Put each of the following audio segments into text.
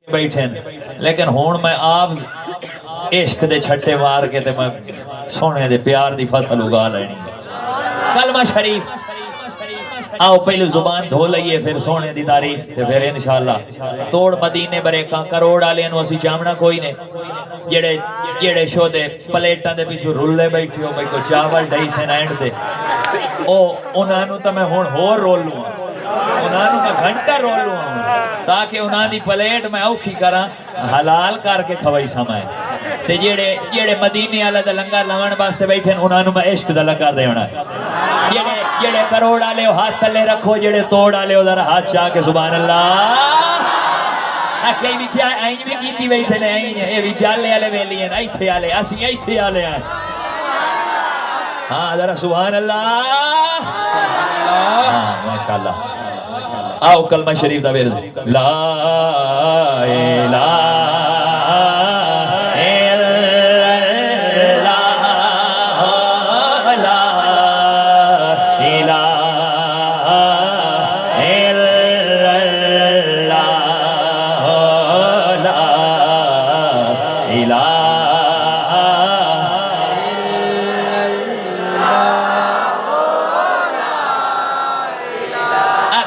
بیٹھے لیکن ہون میں آپ عشق دے چھٹے مار کے تے میں سونے دے پیار دی فصل اگا لینی کلمہ شریف آؤ پہلو زبان دھو لئیے پھر سونے دی تعریف تے پھر انشاءاللہ توڑ مدینے بریکاں کروڑ آلے انو اسی چامنا کوئی نے جیڑے شو دے پلیٹاں دے پیچھو رولے بیٹھے ہو بھائی کو چاول ڈائی سے نائنڈ دے انہوں تا میں ہون ہور رول لوں انہوں میں گھنٹہ رول لوں تاکہ انہوں دی پلیٹ میں اوکھی کراں حلال کر کے کھوائی سمائے تے جیڑے مدینے آلہ دا لنگا لوان باستے بیٹھے انہوں میں عشق دا لنگا دے ہونا جیڑے کروڑ آلے ہو ہاتھ تلے رکھو جیڑے توڑ آلے ہو ذرا ہاتھ چاہ کے سبحان اللہ کئی بھی کیا آئیں بھی کیتی بیٹھے نے آئیں اے بھی چالے آلے ویلی ہیں ایتھے آلے اسی ایتھے آلے ہیں ہاں ذرا سبحان اللہ ہاں ماشاءاللہ آؤ کلمہ شریف دا بیرز لا الہ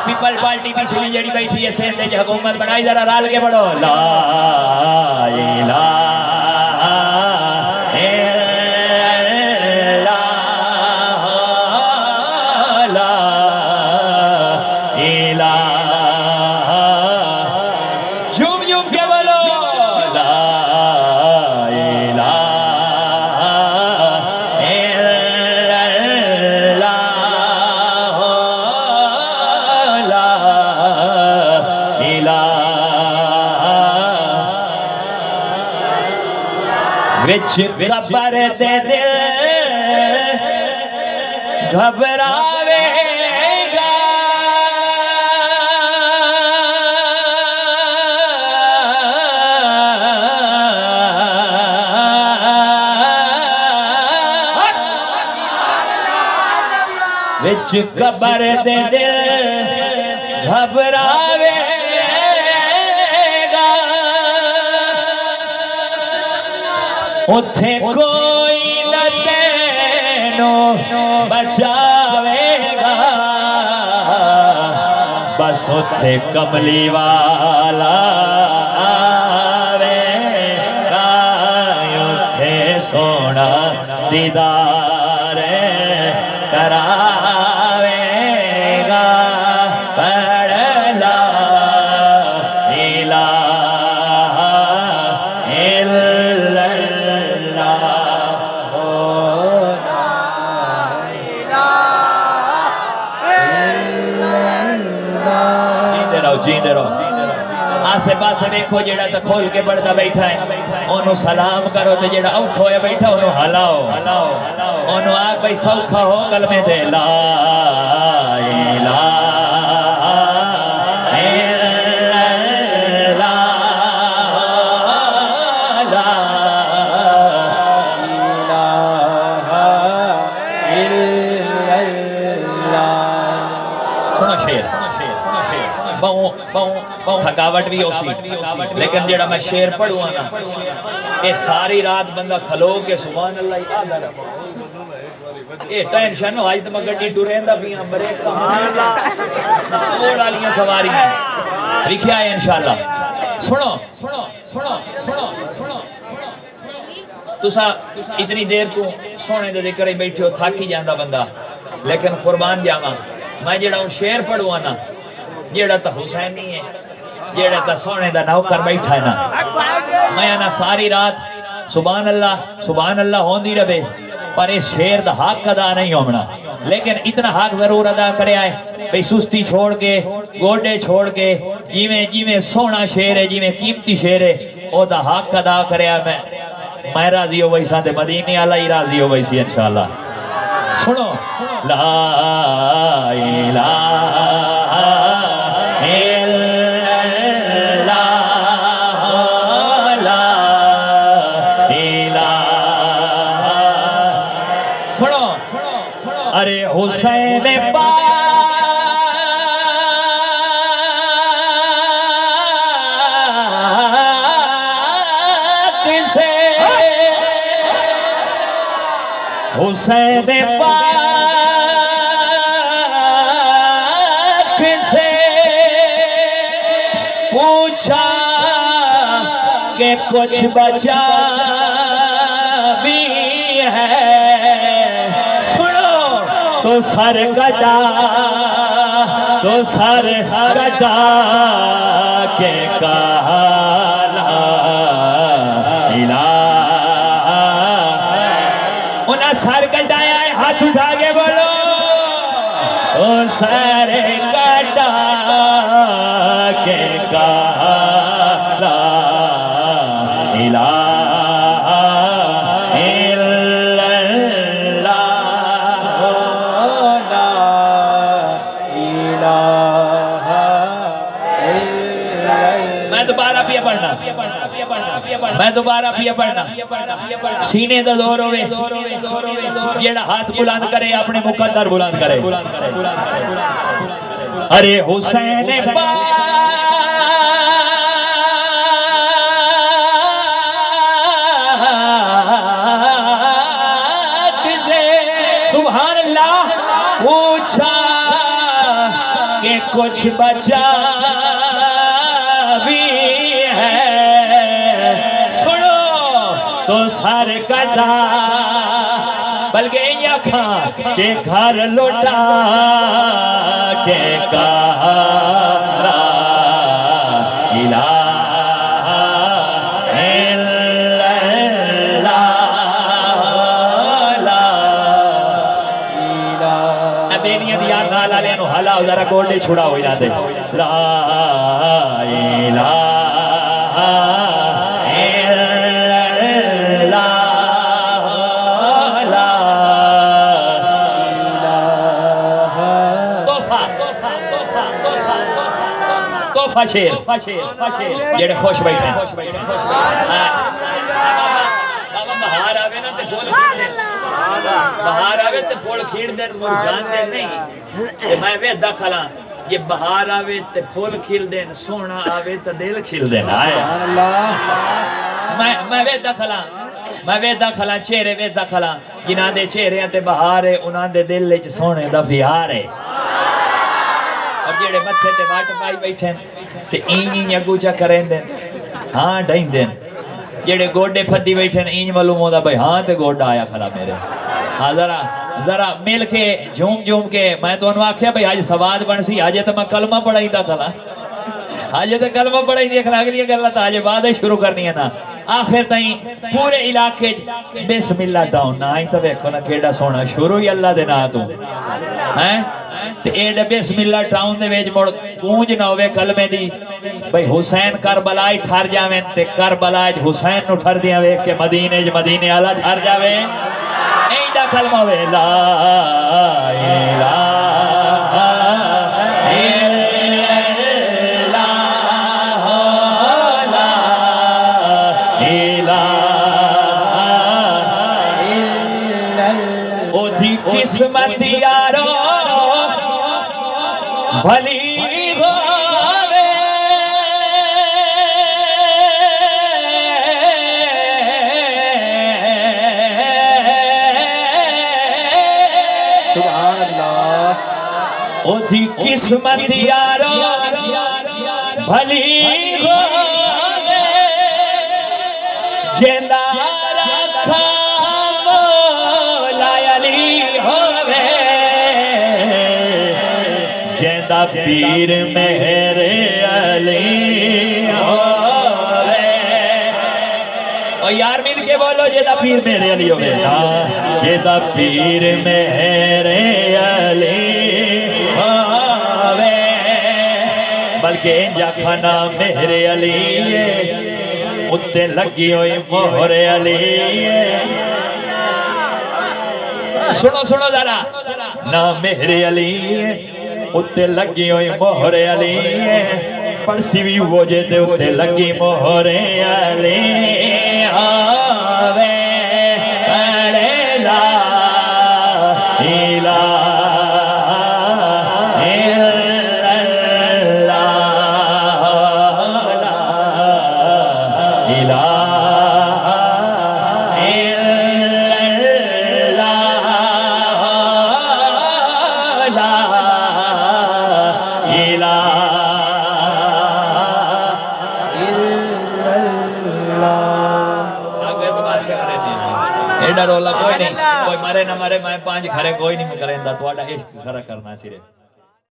پیپل پارٹی پچھلی جڑی بیٹھی ہے سیندے جو حکومت بنائی ذرا رال کے پڑھو لا الہ وچ قبر دے دل گھبراوے گا وچ قبر دے دل گھبراوے اتھے کوئی نہ تینو بچاوے گا بس اتھے کملی والا آوے گا اتھے سونا دیدار کراوے گا پڑھ لا الہ جیندے رہو آسے پاسے دیکھو جیڑا تا کھول کے بڑھتا بیٹھا ہے انہوں سلام کرو تے جیڑا اوکھ ہویا بیٹھا انہوں ہلاؤ انہوں آگ بھائی سوکھا ہو کلمے دے لا الہ تھکاوٹ بھی ہوسی لیکن جڑا میں شیر پڑھوں نا اے ساری رات بندہ کھلو کے سبحان اللہ آدھا رہا اے ٹینشن ہو آج تو میں گڑی ٹورین دا بھی بریک اوڑا لیاں سواری لکھیا ہے انشاءاللہ سنو تسا اتنی دیر تو سونے دے ذکر ہی بیٹھے ہو تھاکی جاندہ بندہ لیکن قربان جاواں میں جڑا ہوں شیر پڑھوں نا جیڑا تا حسینی ہے جیڑا تا سونے دا نوکر بیٹھا ہے نا میں نا ساری رات سبحان اللہ ہوندی رہے پر اس شیر دا حق ادا نہیں ہونا لیکن اتنا حق ضرور ادا کرے آئے بھئی سستی چھوڑ کے گوڑے چھوڑ کے جیویں سونا شیر ہے جیویں قیمتی شیر ہے او دا حق ادا کرے آئے میں راضی ہو ویسا دے مدینی آلہ ہی راضی ہو ویسی انشاءاللہ سنو لا الہ ارے حسین حسین پاک سے پوچھا کہ کچھ بچا بھی ہے، سنو تو سر کٹا کے کہا لا الہ، انہیں سر کٹایا ہے، ہاتھ اٹھا کے بولو تو سر کٹا کے کہا لا الہ الا اللہ، لا الہ الا اللہ۔ میں دوبارہ پیا پڑھنا، میں دوبارہ پیا پڑھنا، سینے دا زور ہوئے، جیڑا ہاتھ بلند کرے اپنے مقدر بلند کرے۔ ارے حسین پاک سے سبحان اللہ پوچھا کہ کچھ بچا بھی ہے، سنو تو سر کٹا، بلکہ یہ کھا کہ گھر لوٹا کے کہا لا الہ الا اللہ، لا الہ۔ ابینیاں دیار نالا لینو حالا ہو ذرا گوڑے چھوڑا ہوئی نہ دے، لا الہ شیر جڑے خوش بیٹھے ہیں، بہار آوے نا تے پھول کھیڑ دیں، بہار آوے تے پھول کھیڑ دیں، مرجان دیں نہیں، میں وے دخلاں یہ بہار آوے تے پھول کھیل دیں، سونا آوے تے دل کھیل دیں، میں وے دخلاں چہرے وے دخلاں جنہاں دے چہرے تے بہار ہے، انہاں دے دل وچ سونے دا پیار ہے، اور جڑے متھے تے واٹ پائی بیٹھے تے اینی اگو چا کریں دیں، ہاں ڈھائیں دیں، جڑے گوڑے پھدی بیٹھے اینی معلوم ہوتا بھائی ہاں تے گوڑا آیا کھلا میرے، ہاں ذرا مل کے جھوم کے میں تو انہوں آکھیا بھائی آج سواد بن سی، آجے تو میں کلمہ پڑھائی دا کھلا، آجے تو کلمہ پڑھائی دی اخلاق لیا گلہ تا آجے بعد شروع کرنی ہے نا، آخر تائیں پورے علاقے بسم اللہ ڈاؤن نا آئی تو بیکھو نا کیڑا سونا شروع ہی اللہ دے نا تو تے ایڈے بسم اللہ ٹاؤن دے ویج موڑ گونج نہ ہوئے کلمے دی بھئی حسین کربلائی ٹھار جاویں تے کربلائی حسین نو ٹھار دیاں وے کہ مدینے آلہ ٹھار جاویں ایڈا کلمہ ہوئے لا الہ قسمت یارو بھلی ہووے سبحان اللہ، او دی قسمت یارو بھلی ہووے جیندہ رکھا جیندہ پیر میرے علی ہوئے، اور یار مل کے بولو جیندہ پیر میرے علی ہوئے، جیندہ پیر میرے علی ہوئے، بلکہ انجا کھانا میرے علی اتے لگی ہوئی مہر علی، سنو ذرا نا میرے علی اتے لگی ہوئی مہر علی پڑسی بھی وہ جے دے اتے لگی مہر علی آوے کڑے لا الہ الا اللہ، لا الہ الا اللہ، ایڈا رولا کوئی نہیں کوئی مرے نہ مرے میں پانچ کھرے کوئی نہیں کریندا تہاڈا عشق کھرا کرنا صرف